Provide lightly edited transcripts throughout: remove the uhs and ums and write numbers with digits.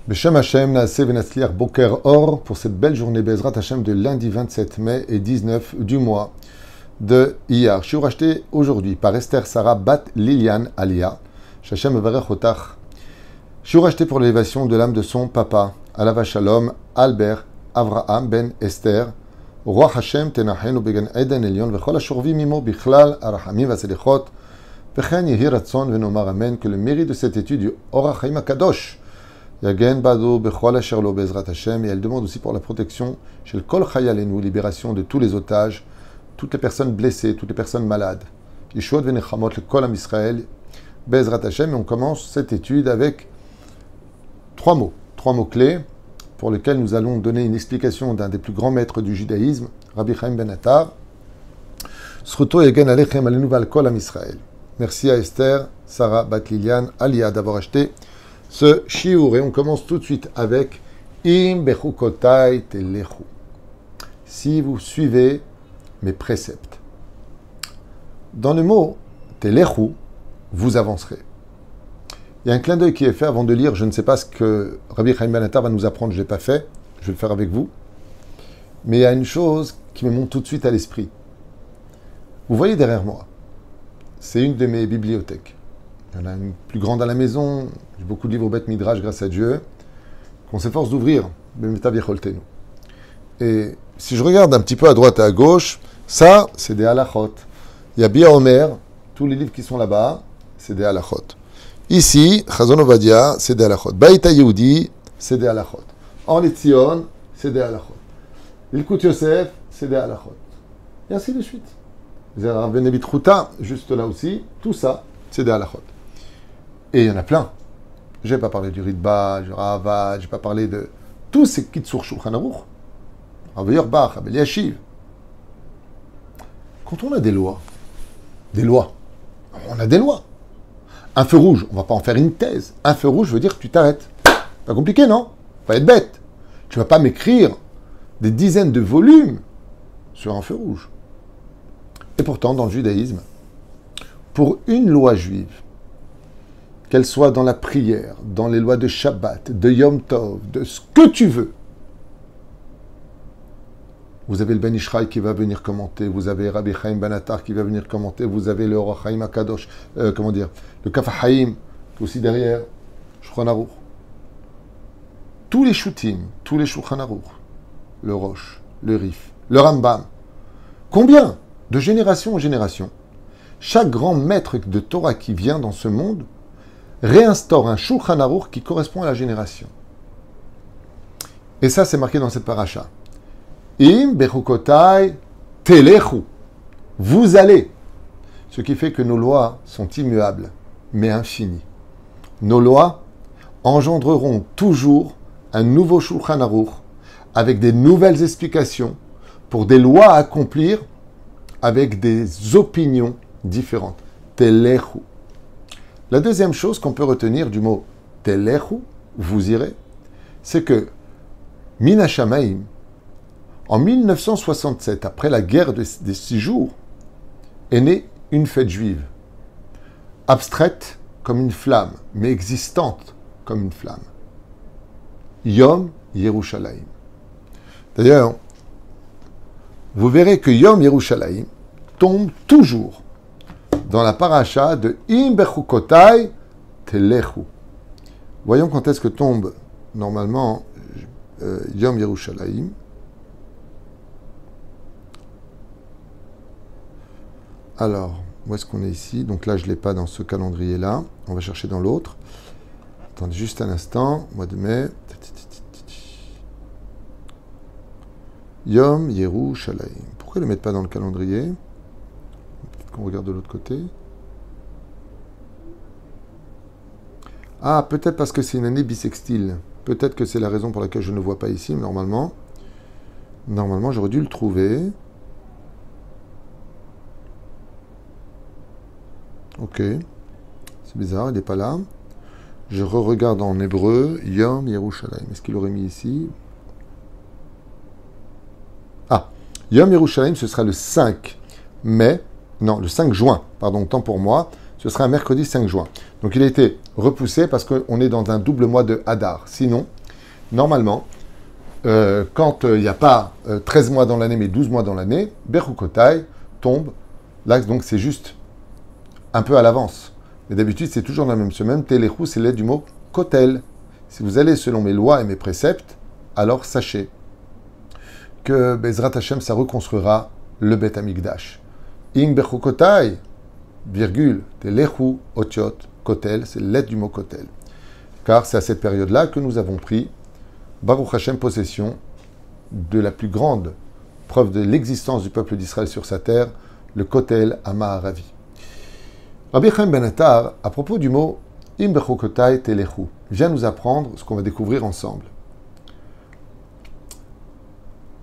Beshem Hashem, Naaseh Venatzliach Boker Or, pour cette belle journée Bezrat Hashem de lundi 27 mai et 19 du mois de Iyar. Je suis racheté aujourd'hui par Esther Sarah Bat Lilian Alia. Hashem Varech Otach. Je suis racheté pour l'élévation de l'âme de son papa, Alava Shalom, Albert Avraham Ben Esther. Roi Hashem Tenachenu Began Eden Elion, Vechol Ashurvi Mimo Bichlal Arachamim Vaselichot. Vechen Yehi Ratzon Venomar Amen, que le mérite de cette étude du Or HaChaim Kadosh Yagen Bado Bechol Asherlo Bezrat Hashem, et elle demande aussi pour la protection chez le Kol Chayalenu, libération de tous les otages, toutes les personnes blessées, toutes les personnes malades. Yeshua Venechamot, le Kol Am Israël, Bezrat Hashem, et on commence cette étude avec trois mots clés pour lesquels nous allons donner une explication d'un des plus grands maîtres du judaïsme, Rabbi Chaim Ben Attar. Sruto Yagen Alechem Alenu Val Kol Am Israël. Merci à Esther, Sarah Bat Lilian Alia d'avoir acheté ce shiur, et on commence tout de suite avec Im bechukotai telechu. Si vous suivez mes préceptes. Dans le mot telechu, vous avancerez. Il y a un clin d'œil qui est fait avant de lire. Je ne sais pas ce que Rabbi Chaim Ben Attar va nous apprendre, je ne l'ai pas fait, je vais le faire avec vous. Mais il y a une chose qui me monte tout de suite à l'esprit. Vous voyez derrière moi, c'est une de mes bibliothèques. Il y en a une plus grande à la maison. J'ai beaucoup de livres au Beth Midrash, grâce à Dieu, qu'on s'efforce d'ouvrir. Et si je regarde un petit peu à droite et à gauche, ça, c'est des halachot. Il y a Bia Omer, tous les livres qui sont là-bas, c'est des halachot. Ici, Chazon Ovadia, c'est des halachot. Baïta Yehudi, c'est des halachot. En Letzion, c'est des halachot. L'Ilkut Yosef, c'est des halachot. Et ainsi de suite. Vous avez Rabbi Nebit Ruta, juste là aussi, tout ça, c'est des halachot. Et il y en a plein. Je n'ai pas parlé du Ritba, du Ravad, je n'ai pas parlé de tous ces Kitsur Shulchan Aruch. Rabbi Yerbach, Rabbi Eliashiv. Quand on a des lois, on a des lois. Un feu rouge, on ne va pas en faire une thèse. Un feu rouge veut dire que tu t'arrêtes. Pas compliqué, non? Pas être bête. Tu ne vas pas m'écrire des dizaines de volumes sur un feu rouge. Et pourtant, dans le judaïsme, pour une loi juive, qu'elle soit dans la prière, dans les lois de Shabbat, de Yom Tov, de ce que tu veux, vous avez le Ben Ishraï qui va venir commenter, vous avez Rabbi Chaim Ben Attar qui va venir commenter, vous avez le Or HaChaim HaKadosh, le Kaf HaChaim, qui est aussi derrière, Shulchan Aruch. Tous les Shutim, tous les Shulchan Aruch, le Rosh, le Rif, le Rambam, combien de génération en génération, chaque grand maître de Torah qui vient dans ce monde réinstaure un Shulchan Aruch qui correspond à la génération. Et ça, c'est marqué dans cette paracha. Im bechukotai telechu. Vous allez. Ce qui fait que nos lois sont immuables, mais infinies. Nos lois engendreront toujours un nouveau Shulchan Aruch avec des nouvelles explications pour des lois à accomplir avec des opinions différentes. Telechu. La deuxième chose qu'on peut retenir du mot telechu, vous irez, c'est que Min Shamaim, en 1967, après la guerre des 6 jours, est née une fête juive, abstraite comme une flamme, mais existante comme une flamme. Yom Yerushalayim. D'ailleurs, vous verrez que Yom Yerushalayim tombe toujours dans la paracha de Im bechukotai telechu. Voyons quand est-ce que tombe normalement Yom Yerushalayim. Alors, où est-ce qu'on est ici? Donc là, je ne l'ai pas dans ce calendrier-là. On va chercher dans l'autre. Attendez juste un instant. Mois de mai. Yom Yerushalayim. Pourquoi ils ne le mettent pas dans le calendrier? Peut-être qu'on regarde de l'autre côté. Ah, peut-être parce que c'est une année bissextile. Peut-être que c'est la raison pour laquelle je ne le vois pas ici. Mais normalement, j'aurais dû le trouver. Ok, c'est bizarre, il n'est pas là. Je re-regarde en hébreu, Yom Yerushalayim. Est-ce qu'il aurait mis ici? Ah, Yom Yerushalayim, ce sera le 5 mai, non, le 5 juin, pardon, tant pour moi. Ce sera un mercredi 5 juin. Donc il a été repoussé parce qu'on est dans un double mois de Hadar. Sinon, normalement, quand il n'y a pas 13 mois dans l'année, mais 12 mois dans l'année, Bechukotai tombe. Là, donc, c'est juste un peu à l'avance. Mais d'habitude, c'est toujours dans la même semaine. Téléchou, c'est l'aide du mot kotel. Si vous allez selon mes lois et mes préceptes, alors sachez que Bezrat Hashem, ça reconstruira le Bet Amikdash. Im Bechukotai, virgule, Téléchou, Otiot, kotel, c'est l'aide du mot kotel. Car c'est à cette période-là que nous avons pris Baruch Hashem, possession de la plus grande preuve de l'existence du peuple d'Israël sur sa terre, le Kotel à Maharavi. Rabbi Chaim Ben Attar, à propos du mot Im bechukotai telechu, vient nous apprendre ce qu'on va découvrir ensemble.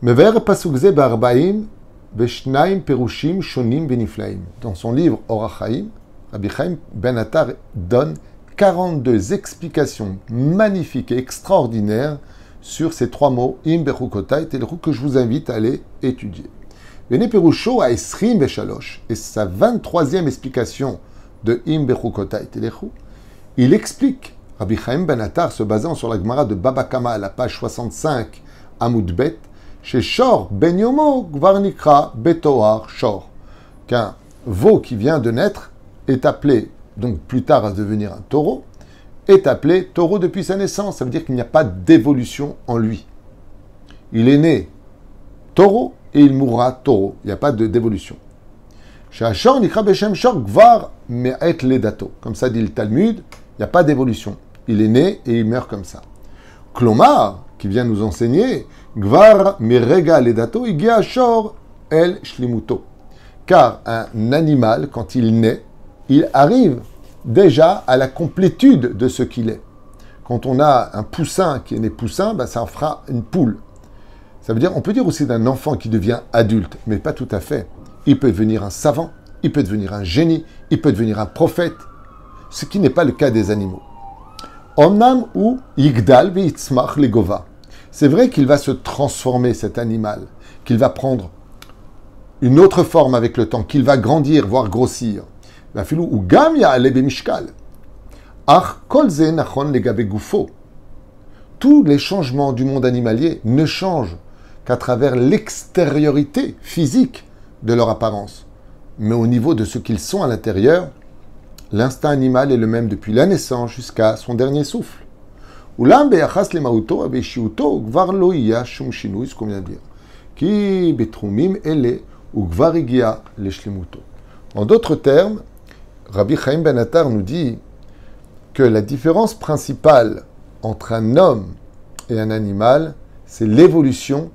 Mever pasuk ze be'arbaim ve'shnaim perushim shonim beniflaim. Dans son livre Or HaChaim, Rabbi Chaim Ben Attar donne 42 explications magnifiques et extraordinaires sur ces trois mots, Im bechukotai telechu, que je vous invite à aller étudier. Vene perusho a esrim veshalosh, et sa 23e explication de Im bechukotai telechu, il explique, Rabbi Chaim Ben Attar, se basant sur la Gemara de Baba Kama à la page 65, Amud Bet, chez Shor Ben Yomo Gvar Nikra Betoar Shor, qu'un veau qui vient de naître est appelé, donc plus tard à devenir un taureau, est appelé taureau depuis sa naissance. Ça veut dire qu'il n'y a pas d'évolution en lui. Il est né taureau et il mourra taureau. Il n'y a pas d'évolution. Chez Ashor Nikra Beshem Shor Gvar Me'et Ledato. Comme ça dit le Talmud, il n'y a pas d'évolution. Il est né et il meurt comme ça. Klomar, qui vient nous enseigner, Gvar Merega Ledato, Igia Shor El Shlimuto. Car un animal, quand il naît, il arrive déjà à la complétude de ce qu'il est. Quand on a un poussin qui est né poussin, ça en fera une poule. Ça veut dire, on peut dire aussi d'un enfant qui devient adulte, mais pas tout à fait. Il peut devenir un savant, il peut devenir un génie, il peut devenir un prophète, ce qui n'est pas le cas des animaux. Omnam ou Yigdal v'itzmach legova. C'est vrai qu'il va se transformer, cet animal, qu'il va prendre une autre forme avec le temps, qu'il va grandir, voire grossir. Ou gam ya'ale b'mishkal. Ach kol ze nachon legabe gufo. Tous les changements du monde animalier ne changent qu'à travers l'extériorité physique de leur apparence. Mais au niveau de ce qu'ils sont à l'intérieur, l'instinct animal est le même depuis la naissance jusqu'à son dernier souffle. Ulam be'achas lemauto abeshiuto gvar lo iya shum shinui, ce qu'on vient de dire. Ki betrumim ele ou gvar igia leshlemuto. En d'autres termes, Rabbi Chaim Ben Attar nous dit que la différence principale entre un homme et un animal, c'est l'évolution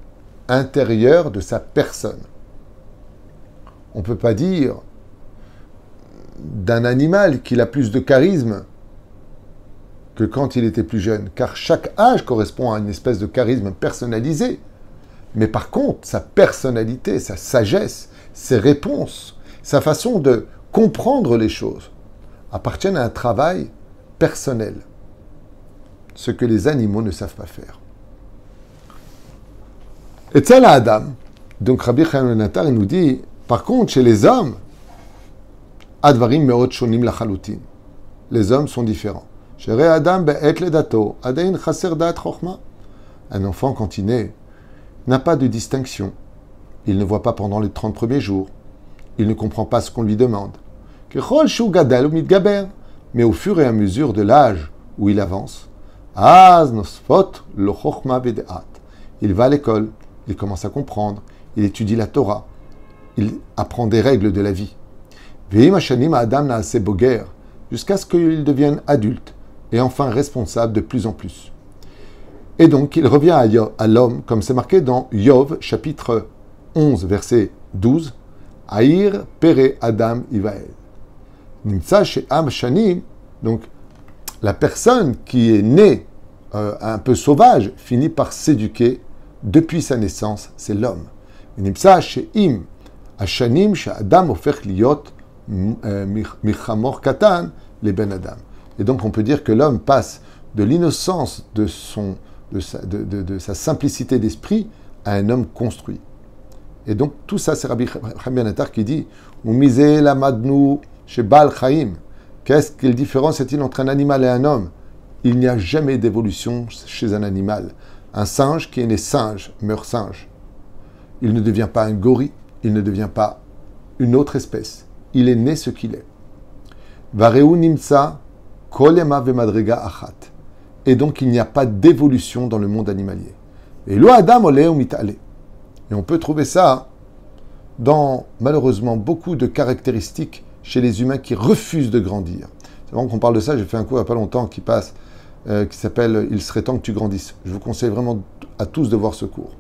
intérieure de sa personne. On ne peut pas dire d'un animal qu'il a plus de charisme que quand il était plus jeune, car chaque âge correspond à une espèce de charisme personnalisé. Mais par contre, sa personnalité, sa sagesse, ses réponses, sa façon de comprendre les choses appartiennent à un travail personnel, ce que les animaux ne savent pas faire. Et tel Adam, donc Rabbi Chaim Ben Attar, il nous dit, par contre, chez les hommes, advarim meot shonim lachalutin. Les hommes sont différents. Chez Adam be'et ledato, adain chaser da'at chokhma. Un enfant, quand il naît, n'a pas de distinction. Il ne voit pas pendant les 30 premiers jours. Il ne comprend pas ce qu'on lui demande. Kechol shu gadal mitgaber. Mais au fur et à mesure de l'âge où il avance, az nosfot lo chokhma be'at. Il va à l'école, il commence à comprendre, il étudie la Torah, il apprend des règles de la vie. Ve'im hashanim adam na'aseh boger, jusqu'à ce qu'il devienne adulte et enfin responsable de plus en plus. Et donc, il revient à l'homme, comme c'est marqué dans Yov, chapitre 11, verset 12, Aïr pere Adam Ivael. Nimtsa chez Am Shanim, donc la personne qui est née un peu sauvage finit par s'éduquer depuis sa naissance, c'est l'homme. Nimtsa chez Im, Ashanim chez Adam ofech liot michamor katan les ben Adam. Et donc on peut dire que l'homme passe de l'innocence de sa simplicité d'esprit à un homme construit. Et donc tout ça, c'est Rabbi Chaim Ben Attar qui dit Umize lamadnu chez Baal Chaim. Quelle différence est-il entre un animal et un homme? Il n'y a jamais d'évolution chez un animal. Un singe qui est né singe meurt singe. Il ne devient pas un gorille, il ne devient pas une autre espèce. Il est né ce qu'il est. Vareu nimsa kolema vemadrega achat. Et donc il n'y a pas d'évolution dans le monde animalier. Et lo adam ole mitale. Et on peut trouver ça dans, malheureusement, beaucoup de caractéristiques chez les humains qui refusent de grandir. C'est vraiment qu'on parle de ça, j'ai fait un cours il n'y a pas longtemps qui s'appelle « Il serait temps que tu grandisses ». Je vous conseille vraiment à tous de voir ce cours.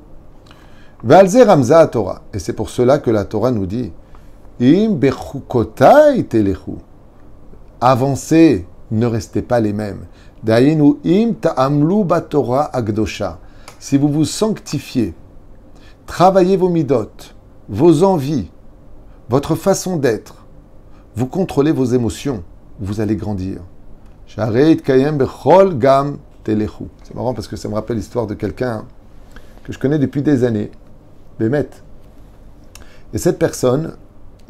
Ve'alze ramza à Torah. Et c'est pour cela que la Torah nous dit « Im bechukotai telechu » Avancez, ne restez pas les mêmes. « Dainu im ta'amlu batorah agdosha » Si vous vous sanctifiez, travaillez vos midot, vos envies, votre façon d'être, vous contrôlez vos émotions, vous allez grandir. C'est marrant parce que ça me rappelle l'histoire de quelqu'un que je connais depuis des années, Bémet. Et cette personne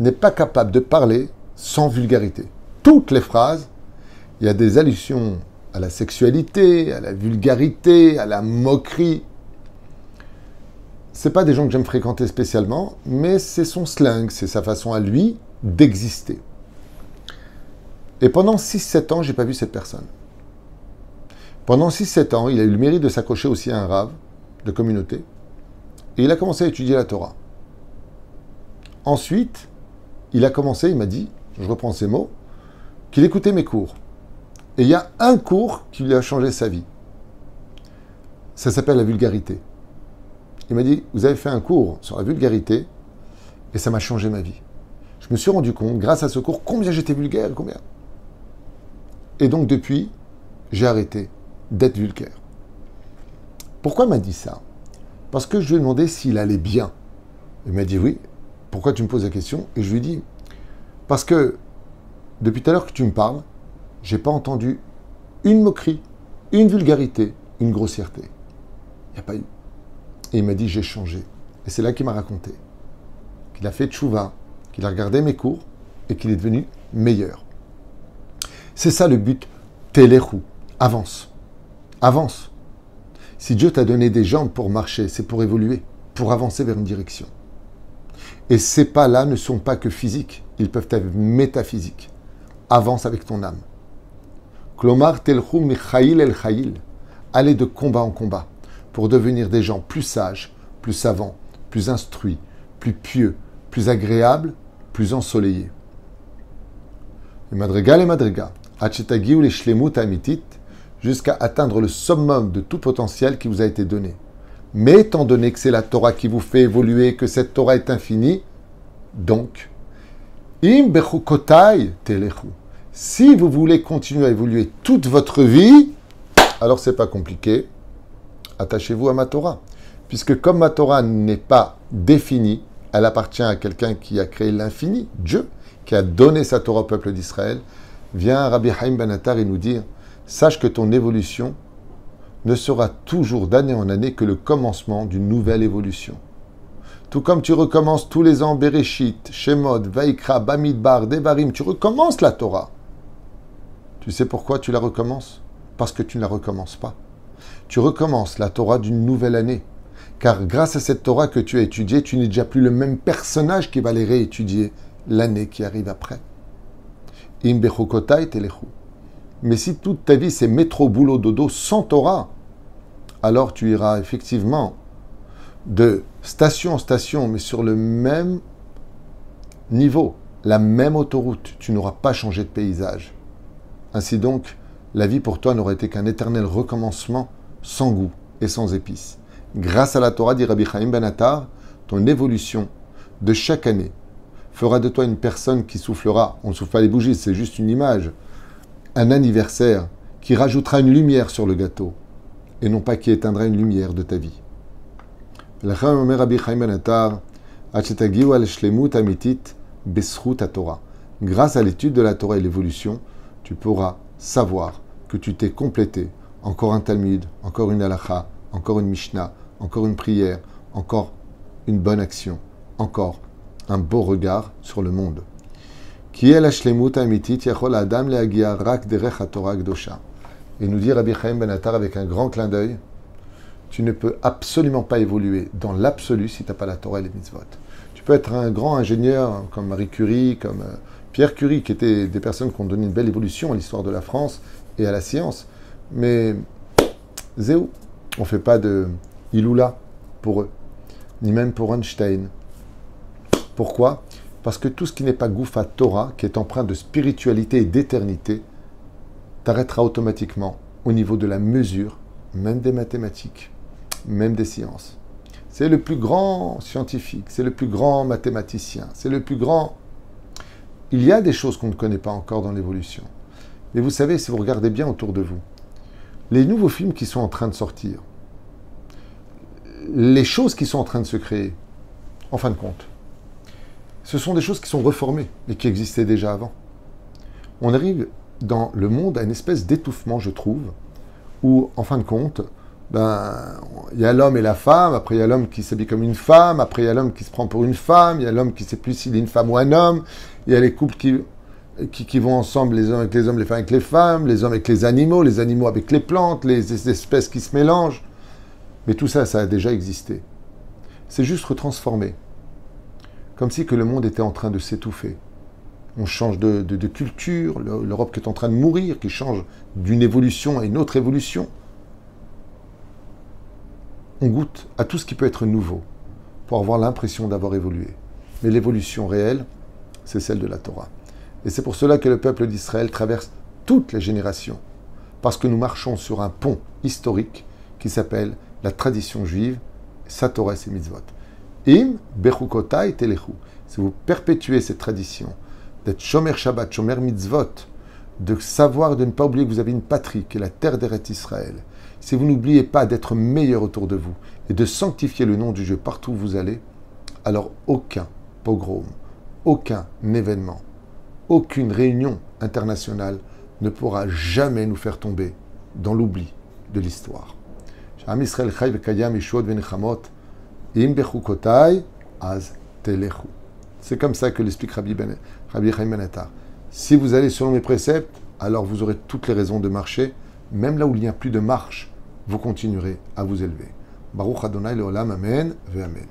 n'est pas capable de parler sans vulgarité. Toutes les phrases, il y a des allusions à la sexualité, à la vulgarité, à la moquerie. Ce n'est pas des gens que j'aime fréquenter spécialement, mais c'est son slang, c'est sa façon à lui d'exister. Et pendant 6-7 ans, je n'ai pas vu cette personne. Pendant 6-7 ans, il a eu le mérite de s'accrocher aussi à un rave de communauté. Et il a commencé à étudier la Torah. Ensuite, il m'a dit, je reprends ces mots, qu'il écoutait mes cours. Et il y a un cours qui lui a changé sa vie. Ça s'appelle la vulgarité. Il m'a dit, vous avez fait un cours sur la vulgarité et ça m'a changé ma vie. Je me suis rendu compte, grâce à ce cours, combien j'étais vulgaire, combien. Et donc, depuis, j'ai arrêté d'être vulgaire. Pourquoi il m'a dit ça? Parce que je lui ai demandé s'il allait bien. Il m'a dit oui. Pourquoi tu me poses la question? Et je lui ai dit, parce que depuis tout à l'heure que tu me parles, j'ai pas entendu une moquerie, une vulgarité, une grossièreté. Il n'y a pas eu. Et il m'a dit, j'ai changé. Et c'est là qu'il m'a raconté qu'il a fait tchouva, qu'il a regardé mes cours et qu'il est devenu meilleur. C'est ça le but. Téléchou. Avance. Avance. Si Dieu t'a donné des jambes pour marcher, c'est pour évoluer, pour avancer vers une direction. Et ces pas-là ne sont pas que physiques, ils peuvent être métaphysiques. Avance avec ton âme. Klomar telchou michail el chail. Allez de combat en combat pour devenir des gens plus sages, plus savants, plus instruits, plus pieux, plus agréables, plus ensoleillés. Les madriga, achetagiu les shlemut amitit, jusqu'à atteindre le summum de tout potentiel qui vous a été donné. Mais étant donné que c'est la Torah qui vous fait évoluer, que cette Torah est infinie, donc, im bechukotai telechu. Si vous voulez continuer à évoluer toute votre vie, alors c'est pas compliqué. Attachez-vous à ma Torah. Puisque comme ma Torah n'est pas définie, elle appartient à quelqu'un qui a créé l'infini, Dieu, qui a donné sa Torah au peuple d'Israël. Vient Rabbi Haim Ben Attar et nous dire, sache que ton évolution ne sera toujours d'année en année que le commencement d'une nouvelle évolution. Tout comme tu recommences tous les ans Bereshit, Shemot, Vaikra, Bamidbar, Devarim, tu recommences la Torah. Tu sais pourquoi tu la recommences? Parce que tu ne la recommences pas. Tu recommences la Torah d'une nouvelle année. Car grâce à cette Torah que tu as étudiée, tu n'es déjà plus le même personnage qui va les réétudier l'année qui arrive après. Im bechukotai telechu. Mais si toute ta vie c'est métro, boulot, dodo sans Torah, alors tu iras effectivement de station en station, mais sur le même niveau, la même autoroute. Tu n'auras pas changé de paysage. Ainsi donc, la vie pour toi n'aurait été qu'un éternel recommencement sans goût et sans épices. Grâce à la Torah, dit Rabbi Chaim Ben Attar, ton évolution de chaque année fera de toi une personne qui soufflera, on ne souffle pas les bougies, c'est juste une image, un anniversaire qui rajoutera une lumière sur le gâteau et non pas qui éteindra une lumière de ta vie. Grâce à l'étude de la Torah et l'évolution, tu pourras savoir que tu t'es complété. Encore un Talmud, encore une halakha, encore une Mishnah, encore une prière, encore une bonne action, encore un beau regard sur le monde. Qui est la shlemut amitit yachol adam leagia rak derech haTorah kdosha. Et nous dit Rabbi Chaim Ben Attar avec un grand clin d'œil, tu ne peux absolument pas évoluer dans l'absolu si tu n'as pas la Torah et les mitzvot. Tu peux être un grand ingénieur comme Marie Curie, comme Pierre Curie, qui étaient des personnes qui ont donné une belle évolution à l'histoire de la France et à la science. Mais, zéou, on ne fait pas de Iloula pour eux, ni même pour Einstein. Pourquoi ? Parce que tout ce qui n'est pas Goufa Torah, qui est empreint de spiritualité et d'éternité, t'arrêtera automatiquement au niveau de la mesure, même des mathématiques, même des sciences. C'est le plus grand scientifique, c'est le plus grand mathématicien, c'est le plus grand... Il y a des choses qu'on ne connaît pas encore dans l'évolution. Mais vous savez, si vous regardez bien autour de vous, les nouveaux films qui sont en train de sortir, les choses qui sont en train de se créer, en fin de compte, ce sont des choses qui sont reformées et qui existaient déjà avant. On arrive dans le monde à une espèce d'étouffement, je trouve, où, en fin de compte, il y a l'homme et la femme, après il y a l'homme qui s'habille comme une femme, après il y a l'homme qui se prend pour une femme, il y a l'homme qui ne sait plus s'il est une femme ou un homme, il y a les couples qui vont ensemble, les hommes avec les hommes, les femmes avec les hommes avec les animaux avec les plantes, les espèces qui se mélangent. Mais tout ça, ça a déjà existé. C'est juste retransformé. Comme si que le monde était en train de s'étouffer. On change de culture, l'Europe qui est en train de mourir, qui change d'une évolution à une autre évolution. On goûte à tout ce qui peut être nouveau pour avoir l'impression d'avoir évolué. Mais l'évolution réelle, c'est celle de la Torah. Et c'est pour cela que le peuple d'Israël traverse toutes les générations. Parce que nous marchons sur un pont historique qui s'appelle la tradition juive, sa Torah et ses mitzvot. Im bechukotai telechu. Si vous perpétuez cette tradition d'être shomer Shabbat, shomer mitzvot, de savoir et de ne pas oublier que vous avez une patrie qui est la terre d'Eretz Israël, si vous n'oubliez pas d'être meilleur autour de vous et de sanctifier le nom du Dieu partout où vous allez, alors aucun pogrom, aucun événement, aucune réunion internationale ne pourra jamais nous faire tomber dans l'oubli de l'histoire. Am Israël chai v'kayam yeshuot v'nechamot im bechukotai az telechu. C'est comme ça que l'explique Rabbi Chaim Ben Attar. Si vous allez selon mes préceptes, alors vous aurez toutes les raisons de marcher. Même là où il n'y a plus de marche, vous continuerez à vous élever. Baruch Adonai Leolam, Amen, ve Amen.